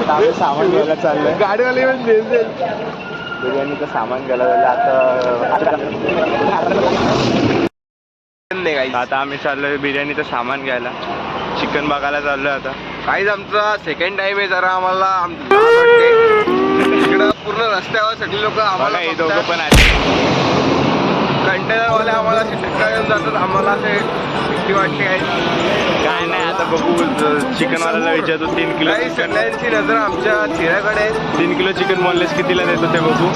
आम्ही सामान घ्यायला चाललोय. गाडीवाले पण बिर्याणीचं सामान घ्यायला आता आम्ही चाललोय बिर्याणीचं सामान घ्यायला. चिकन बघायला चाललोय आता. काहीच आमचा सेकंड टाइम आहे. जरा आम्हाला इकडं पूर्ण रस्त्यावर सगळी लोक आम्हाला हे दोघं पण आले. कंटेनरवाले आम्हाला शिट्टा घेऊन जातात. आम्हाला असे भीती वाटते काय नाही आता बघू. चिकनवाल्याला विचारतो 3 किलो. सगळ्यांची नजर आमच्या चेहऱ्याकडे आहे. 3 किलो चिकन बोनलेस कितीला देतो ते बघू.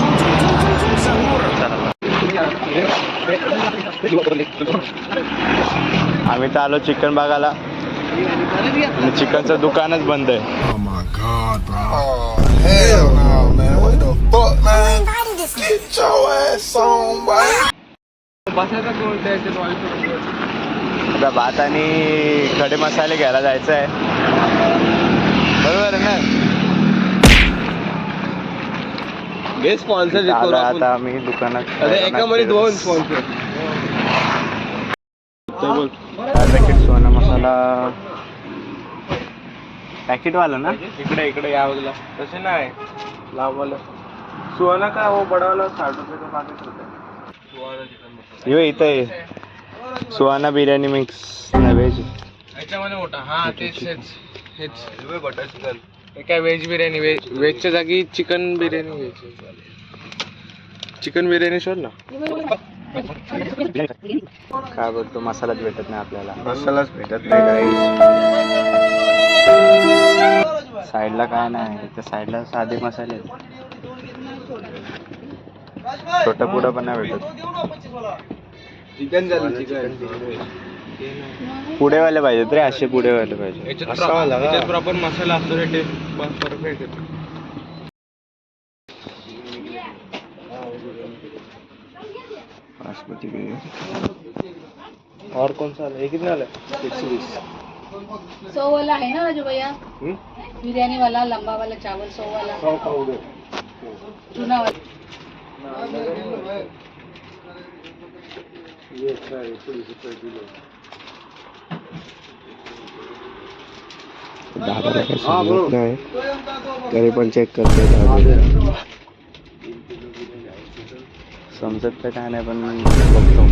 आम्ही तर आलो चिकन बघायला आणि चिकनचं दुकानच बंद आहे. आता भात आणि खडे मसाले घ्यायला जायचं आहे. बरोबर आहे ना. स्पॉन्सर आता आम्ही दुकानात एकामध्ये 2 स्पॉन्सर. पॅकेट सोना मसाला पॅकेटवाला ना. इकडे या बघला तसे नाही लाववाला सुहाना का वो बडावाला 60 रुपये का पाकिट होता. यो इथं आहे सुहाना बिर्याणी मिक्स ना व्हेज. याच्यामध्ये मोठा हा तेच बटर चिकन. हे काय व्हेज बिर्याणी. व्हेजच्या जागी चिकन बिर्याणी घ्यायची. चिकन बिर्याणी शोध ना. काय बोलतो मसालाच भेटत नाही आपल्याला. मसालाच भेटत नाही काही. साईडला काय नाही. त्या साईडला साधे मसाले आहेत. छोटा पुडा पण नाही भेटत. चिकन झालं चिकन. पुडेवाले पाहिजेत रे. असे पुडेवाले पाहिजे. याच्यात प्रॉपर मसाला असतो रे. टेस्ट परफेक्ट येतो. बासमती और कौन सा है? कितना है? 120. 100 वाला है ना राजू भैया. बिरयानी वाला लंबा वाला चावल 100 वाला. 100 का हो गया. चूना वाला. ये अच्छा है. 120 रुपये किलो. तरी पण चेक करते. समजत तर काय नाही पण बघतो.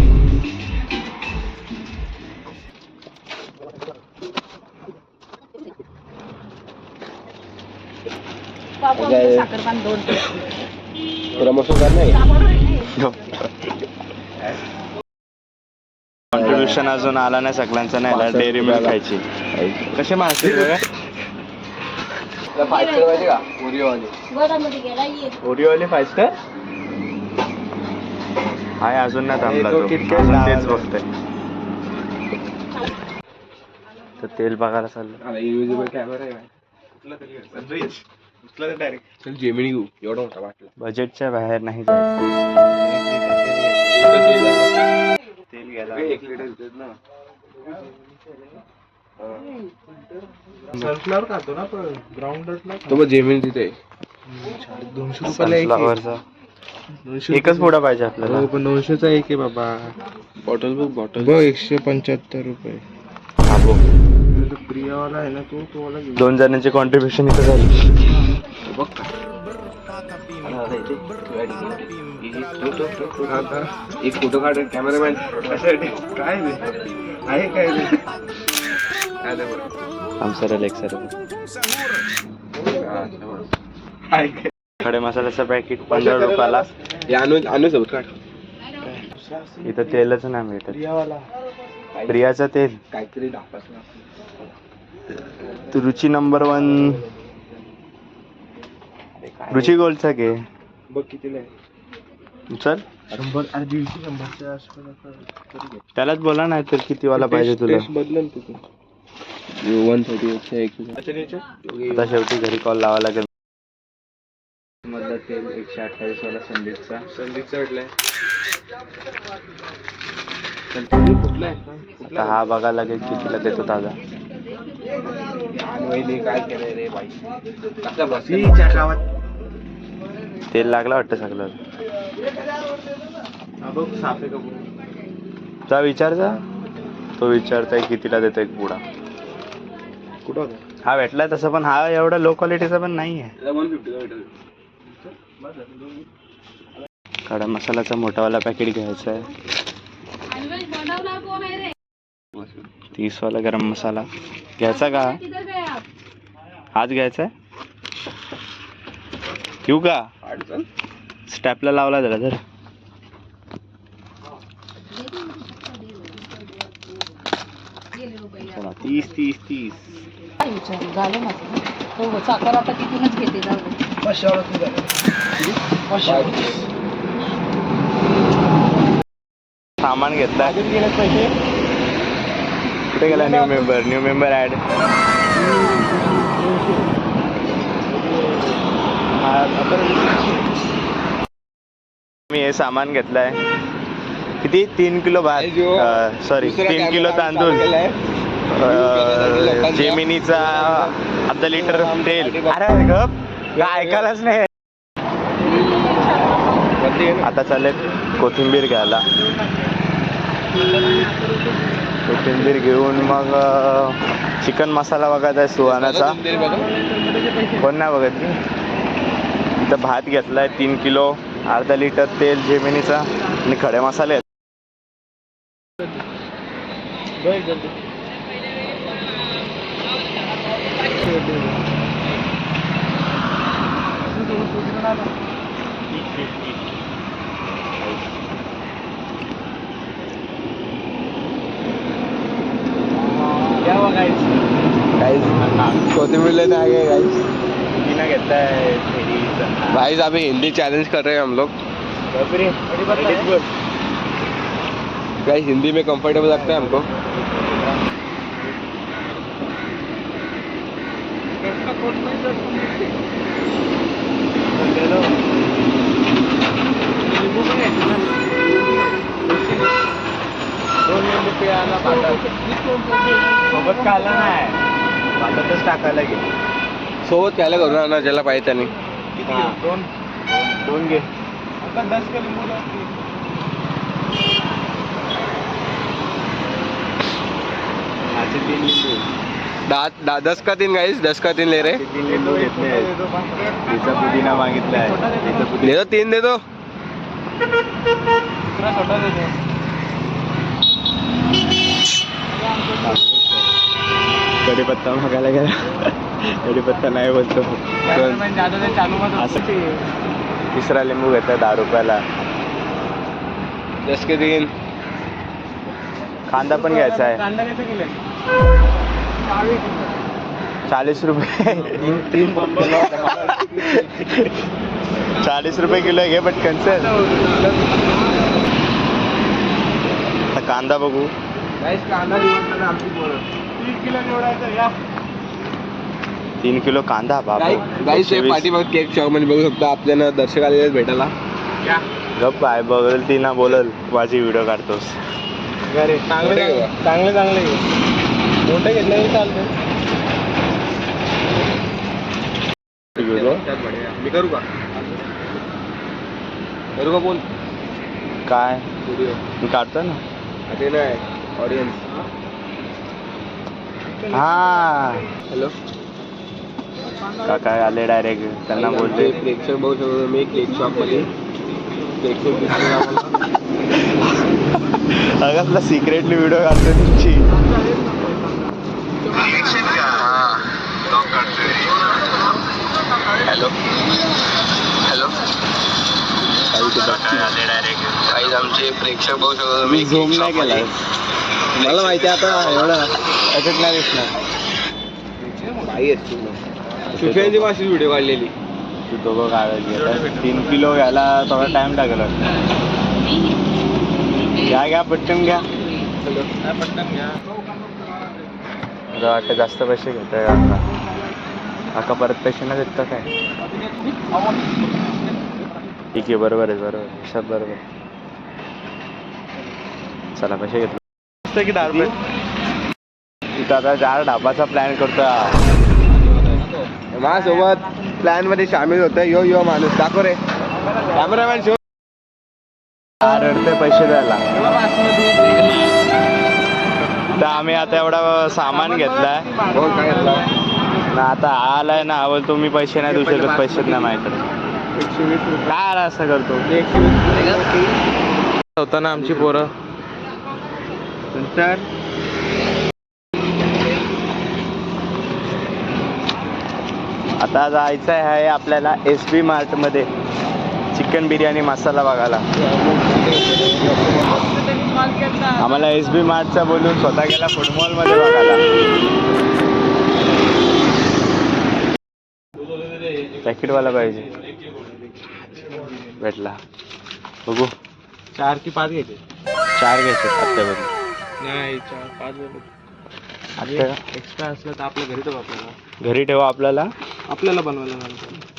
साखरपान 2 प्रमोशन नाही. कॉन्ट्रीब्युशन अजून आला नाही सगळ्यांचा. नाही डेअरी मिल्क खायची. कसे मागते पाहिजे का ओरिओवाले 5 स्टार हाय. अजून नाही थांबला तो. तेच बघतोय. तर तेल बघायला चाललं. युजेबल कॅमेरा आहे. डायरेक्ट चल जेमिनी घेऊ. एवढा मोठा वाटला. बजेटच्या बाहेर नाही जायचं. तेल घ्यायला 1 लिटर देतात ना. सनफ्लॉवर खातो ना पण ग्राउंड तो मग जेमिनी तिथे 200 रुपयाला एकच पुडा पाहिजे आपल्याला. पण 200चा एक आहे बाबा. बॉटल बघ 175 रुपये. हा बघ. प्रियावाला आहे ना तो वाला 2 जणांची कॉन्ट्रीब्युशन इथं झाली. बघ एक फोटो काढ. कॅमेरामॅन काय आहे काय आमसर लेक्सर खडे मसाल्याचं पॅकेट 15 रुपयाला. आणू सोबत काढ. इथं तेलच नाही भेटत. प्रियाचं तेल काहीतरी रुची नंबर 1. रुची गोल्डचा घे. बघ कितीला आहे. चल 100 त्यालाच बोला नाही तर किती वाला पाहिजे तुला. बदलेल तिथे 138 आता शेवटी घरी कॉल लावा लागेल. मधला तेल 128 वाला संदीपचा भेटलाय. आता हा बघायला लागेल कितीला देतो दादा. काय केलंय रे बाई. तेल लागला वाटतं सगळं. बघ साफे का जा विचार जा. तो विचारताय कितीला देतो एक पुडा. कुठं हा भेटलाय तसं, पण हा एवढा लो क्वालिटीचा पण नाही आहे. खडा मसाल्याचा मोठावाला पॅकेट घ्यायचा आहे. 30 वाला गरम मसाला घ्यायचा का? हाच घ्यायचा आहे. घेऊ का? स्टॅपला लावला जरा जर. चला 30 झालं माझं. हो साखर आता तिथूनच घेते. जाऊ दे. सामान घेतला. कुठे गेला न्यू मेंबर ऍड. मी हे सामान घेतलंय. किती? 3 किलो भात, सॉरी 3 किलो तांदूळ, जेमिनीचा अर्धा लिटर तेल. अरे गप, काय ऐकायलाच नाही. आता चालेल कोथिंबीर घ्यायला. कोथिंबीर घेऊन मग चिकन मसाला बघायचा आहे सुहानाचा. कोण नाही बघत मी. इथं भात घेतलाय 3 किलो, अर्धा लिटर तेल जेमिनीचा आणि खडे मसाले. कोथिंबीर लेने आ गए गाइस. कितना घेतला है गाइस अभी हिंदी चैलेंज कर रहे हैं हम लोग. गाइस हिंदी में कंफर्टेबल लगता है हमको. सोबत खायला नाही, भातातच टाकायला घे. सोबत खायला करू ना ज्याला पाहिजे त्याने. दोन घे. 10 का 3 गाइस, 10 का 3 ले रहे. 3 लिंबू घेतले. तिचा पुदिना मागितलाय. दे दो 3 दे दो. कढीपत्ता मागायला गेला. कढीपत्ता नाही बोलतो. असं तिसरा लिंबू घेतला 10 रुपयाला. 10 के 3. कांदा पण घ्यायचा आहे. 40 रुपये. 40 रुपये किलो घे पटकन चल. आता कांदा बघू. 3 किलो कांदा बाबा. गाइस हे पाठीमाग केक शॉप मध्ये बघू शकता. आपल्याला दर्शक आलेले भेटायला. गप्प आहे. बघल ती ना बोलल माझी व्हिडिओ काढतोस. चांगले मोठे घेतले चालते. मी करू का बोल. काय व्हिडिओ मी काढतो ना. ते नाही ऑडियन्स. हा हॅलो काका आले डायरेक्ट. त्यांना बोलते प्रेक्षक बघू शकतो मी केक शॉप मध्ये. प्रेक्षक अगं सिक्रेटली व्हिडिओ काढतो तुमची. हॅलो हॅलो काही आमचे प्रेक्षक बघू शकतो मी झूम नाही केला. मला माहिती आहे आता एवढा त्याच्यात नाही दिसणार. काही असतो सुफियांची भाषेत व्हिडिओ काढलेली. तू दोघं काढायची. 3 किलो घ्यायला थोडा टाइम लागेल. घ्या पटकन घ्या. पटकन घ्या. मला वाटतं जास्त पैसे घेतोय काका. परत पैसे नाही देत का काय? ठीक आहे बरोबर आहे. हिसाब बरोबर. चला पैसे घेतले की 10 रुपये. तिथं आता 4 ढाबाचा प्लॅन करतो. माझ्यासोबत प्लॅन मध्ये सामील होतं यो माणूस. दाखव रे कॅमेरामॅन. शो रडते पैसे द्यायला. आम्ही आता एवढा सामान घेतलाय हो काय घेतला ना, आता आलाय ना आवड तुम्ही पैसे नाही देऊ शकत, पैसेच नाही माझ्याकडे. 120 रुपये काय आला असं करतो 120 होता ना आमची पोरं. नंतर आता जायचं आहे आपल्याला SB मार्टमध्ये चिकन बिर्याणी मसाला बघायला. आम्हाला SB मार्टचा बोलून स्वतः गेला फुटबॉलमध्ये बघायला. पॅकेटवाला पाहिजे, भेटला. बघू 4 की 5 घ्यायचे. 4 घ्यायचे हप्त्यामध्ये. नाही 4 5 आता एक्स्ट्रा असलं तर आपल्या घरी ठेवू, आपल्याला घरी ठेवा, आपल्याला बनवायला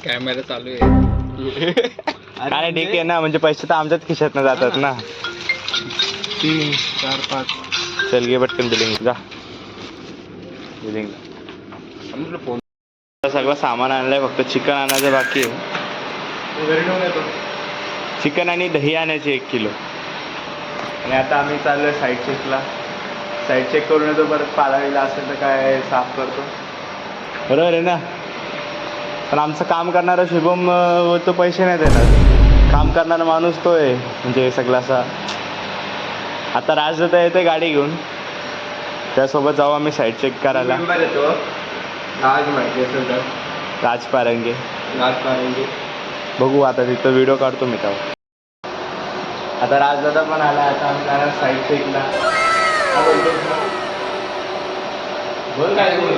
कॅमेरा चालू आहे. अरे ठीक आहे ना, म्हणजे पैसे तर आमच्याच खिशात न जातात ना. 3 4 5 चल घे पटकन बिलिंग जा. बिलिंग फोन सगळं सामान आणलंय, फक्त चिकन आणायचं बाकी आहे. घरी ठेवून येतो. चिकन आणि दही आणायची 1 किलो. आणि आता आम्ही चाललोय साईड चेकला. साईड चेक करून येतो, परत पालावीला असेल तर काय साफ करतो. बरोबर आहे ना. पण आमचं काम करणारा शुभम तो पैसे नाही देणार. काम करणारा माणूस तो आहे, म्हणजे सगळं असा. आता राजदादा येते गाडी घेऊन, त्यासोबत जाऊ आम्ही साईड चेक करायला. आज माहिती असेल तर राजपारंगे राजकारण बघू, आता तिथं व्हिडिओ काढतो मी तेव्हा. आता राजदादा पण आला, आता आम्ही जाणार साईड चेकला. बोल काय बोल.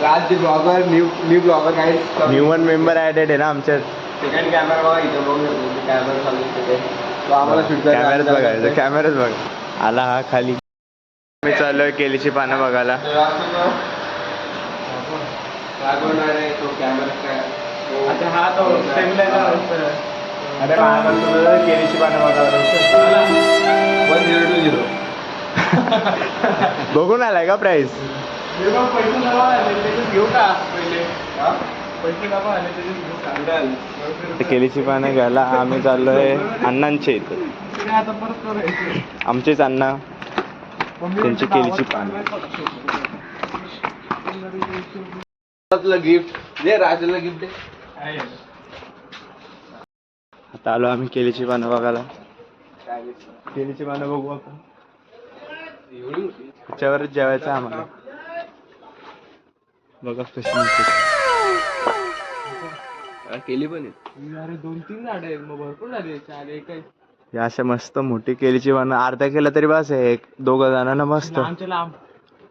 राज ब्लॉगर न्यू ब्लॉगर काय न्यू वन मेंबर ॲडेड आहे ना आमच्यात. सेकंड कॅमेरा बघा इथं बघू कॅमेरा चालू आहे तो आम्हाला शूट कॅमेराच बघायचं, कॅमेराच बघा. आला हा खाली. मी चाललोय केलीची पानं बघायला. काय बोलणार आहे तो कॅमेरा काय. आता हा तो अरे केलीची पानं बघायला 1020 बघून आलाय का प्राईस. पैसे जमा आले त्याच्यात घेऊ का पहिले. पैसे जमा आले त्याच्यात घेऊ का. केलीची पानं घ्यायला आम्ही चाललोय अण्णांचे इथं. आता परत करायचे आमचेच अण्णा, त्यांची केलीची पानं. गिफ्ट दे, राजाला गिफ्ट दे. आता आलो आम्ही केलीची पानं बघायला. केलीची पानं बघू आपण. त्याच्यावरच जेवायचं आम्हाला. बघा कशी मिळते. केली पण अरे 2-3 झाड आहेत, मग भरपूर झाले. 4 एक आहे. या अशा मस्त मोठी केलीची पानं अर्धा केलं तरी बस आहे. 1-2 जणांना मस्त. आमच्या लांब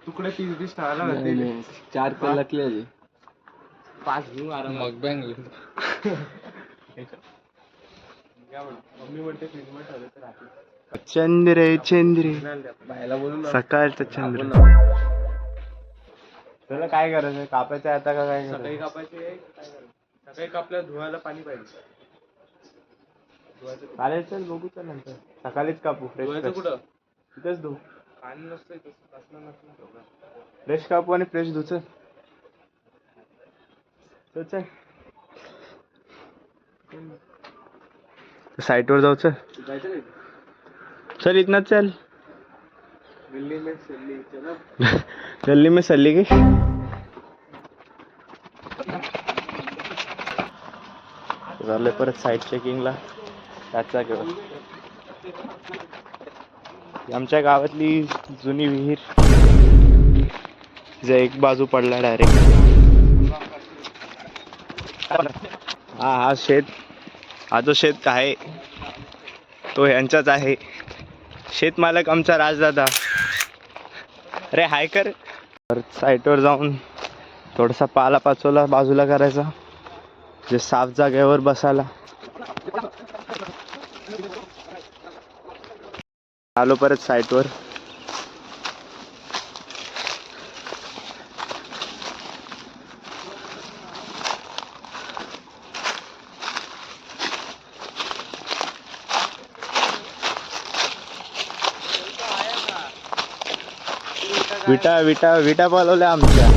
तुकडे 30-20 ठेवायला होते. 4 कलकले 5 घेऊ आराम. मग बँग मम्मी म्हणते फ्रीज मध्ये ठेवलं तर राहते. चंद्रे चंद्रे बायला बोलून सकाळचं चंद्र. तुला काय करायचं, कापायचं आता का काय सकाळी करायचं? कापायचे. सकाळी कापल्या धुवायला पाणी पाहिजे. चालेल, चल बघू चल नंतर. सकाळीच कापू. धुवायचं फ्रेश कुठं. तिथेच धू. पाणी नसतं तसं असलं नसलं. फ्रेश कापू आणि फ्रेश धुच. चल साईटवर जाऊ. चल जायचं नाही चल इथनं चल. दिल्ली में सल्ली चलो. गल्ली में सल्ली की झालं परत साईड चेकिंगला. त्याचा घेऊ आमच्या गावातली जुनी विहीर, जे एक बाजू पडला डायरेक्ट. हा शेत, हा जो शेत आहे तो यांचाच आहे. शेतमालक आमचा राजदादा. अरे हाय कर. साईटवर जाऊन थोडासा पाला पाचोला बाजूला करायचा, जे साफ जागेवर बसायला. आलो परत साईटवर. विटा पालवल्या आमच्या.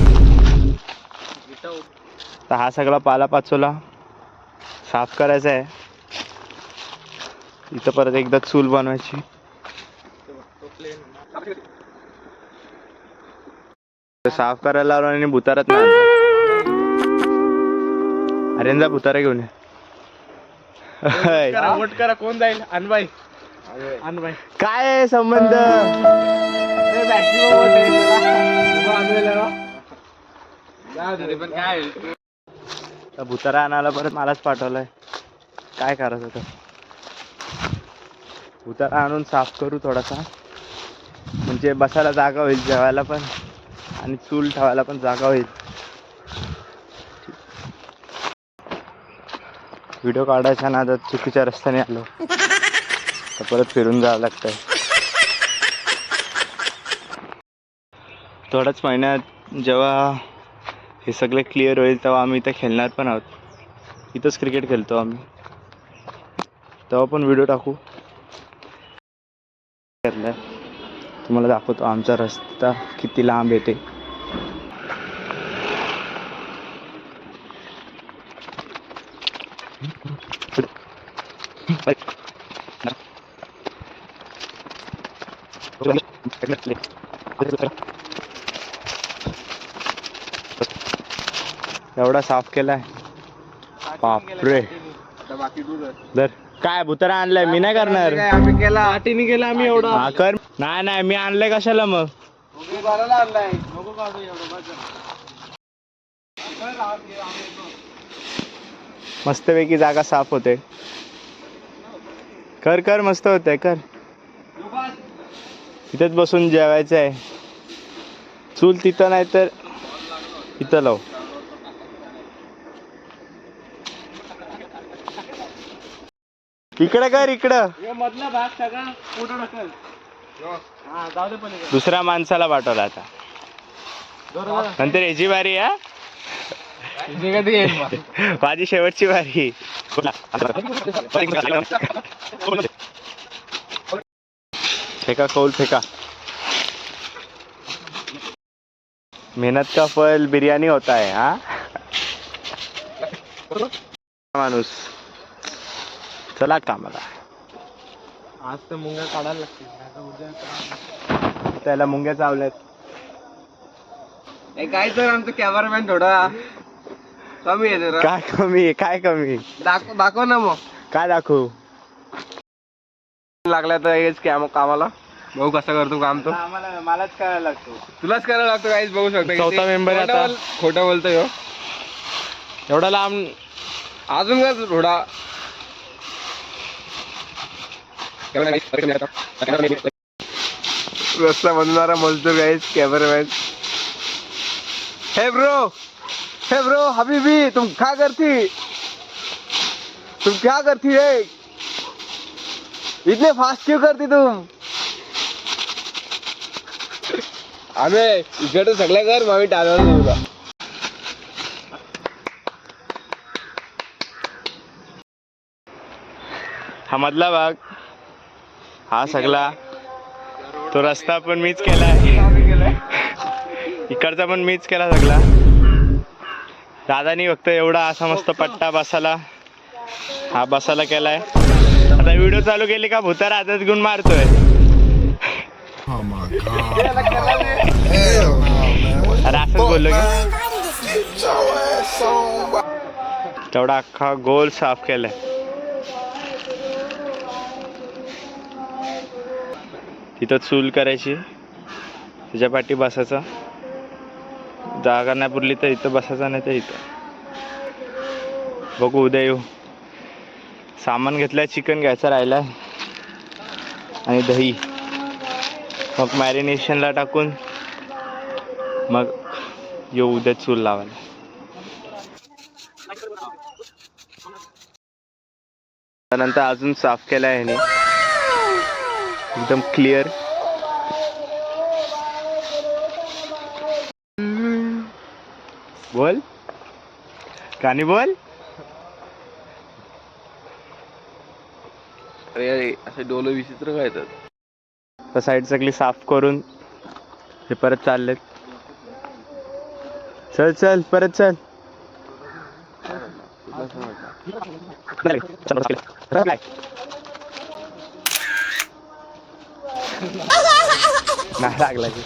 तर हा सगळा पाला पाचोला साफ करायचा आहे. इथं परत एकदा चूल बनवायची. साफ करायला लावलं आणि भुतारात नाही आणलं. अरे जा भुतारा घेऊन ये. वोट करा कोण जाईल अनबाई. अनबाई काय संबंध. पण काय भुतारा आणायला परत मलाच पाठवलाय. काय करायचं होतं. भुतारा आणून साफ करू थोडासा, म्हणजे बसायला जागा होईल, जेवायला पण आणि चूल ठेवायला पण जागा होईल. व्हिडिओ काढायच्या नादात चुकीच्या रस्त्याने आलो तर परत फिरून जावं लागतंय. थोड्याच महिन्यात जेव्हा हे सगळे क्लिअर होईल तेव्हा आम्ही इथं खेळणार पण आहोत. इथंच क्रिकेट खेळतो आम्ही, तेव्हा पण व्हिडिओ टाकू. तुम्हाला दाखवतो आमचा रस्ता किती लांब येते. एवढा साफ केलाय. बापरे. दर काय भुतारा आणलाय. मी नाही करणार. आम्ही केला आटीने केला आम्ही एवढा. हा कर. नाही नाही मी आणलंय कशाला मग. आणलाय नको काढू एवढं. मस्तपैकी जागा साफ होते. कर कर मस्त होतंय कर. इथेच बसून जेवायचं आहे. चूल तिथं नाही तर इथं लाव. इकडं कर इकडं. मधला भाग सगळा पुढं ढकल. हा जाऊ दे पलीकडे. दुसऱ्या माणसाला पाठवला आता. नंतर याची बारी आहे. कधी येईल मग? माझी शेवटची बारी. फेका कौल फेका. मेहनत का फल बिर्याणी होता है. हा माणूस चला कामाला. आज तर मुंग्या काढायला लागतील. त्याला मुंग्या चावल्यात. काय तर आमचं कॅमेरामॅन थोडा कमी आहे जरा. काय कमी आहे काय कमी. दाखव ना मग. काय दाखवू. लागला तर हेच कामाला भाऊ कसा करतो काम तो. आम्हाला मलाच करायला लागतो. तुलाच करायला लागतो. काहीच बघू शकतो. चौथा मेंबर आहे आता. खोटं बोलतोय हो. एवढा लांब अजून का थोडा रस्ता बनवणारा मजदूर गाइस कॅमेरामॅन. हे ब्रो हबीबी तुम क्या करती है. इतने फास्ट क्यों करती तुम. अरे इकडे सगळ्या कर मग टाळायला तुला. हा मधला भाग हा सगळा तो रस्ता पण मीच केलाय. इकडचा पण मीच केला सगळा. दादानी फक्त एवढा असा मस्त पट्टा बसायला हा बसायला केलाय. आता व्हिडिओ चालू केली का भुतारा हातात घेऊन मारतोय. अरे असंच बोललो की. तेवढा अख्खा गोल साफ केलाय. तिथं चूल करायची, त्याच्या पाठी बसायचं. जागा नाही पुरली तर इथं बसायचं, नाही तर इथं. बघू उद्या येऊ. सामान घेतलंय. चिकन घ्यायचं राहिलाय आणि दही. मग मॅरिनेशनला टाकून मग येऊ उद्या चूल लावायला. त्यानंतर अजून साफ केलाय ह्याने एकदम क्लिअर. बोल गाणी बोल. अरे असे डोलं विचित्र काय येतात. तर साईड सगळी साफ करून हे परत चाललेत. चल चल परत चल. नाही लागला की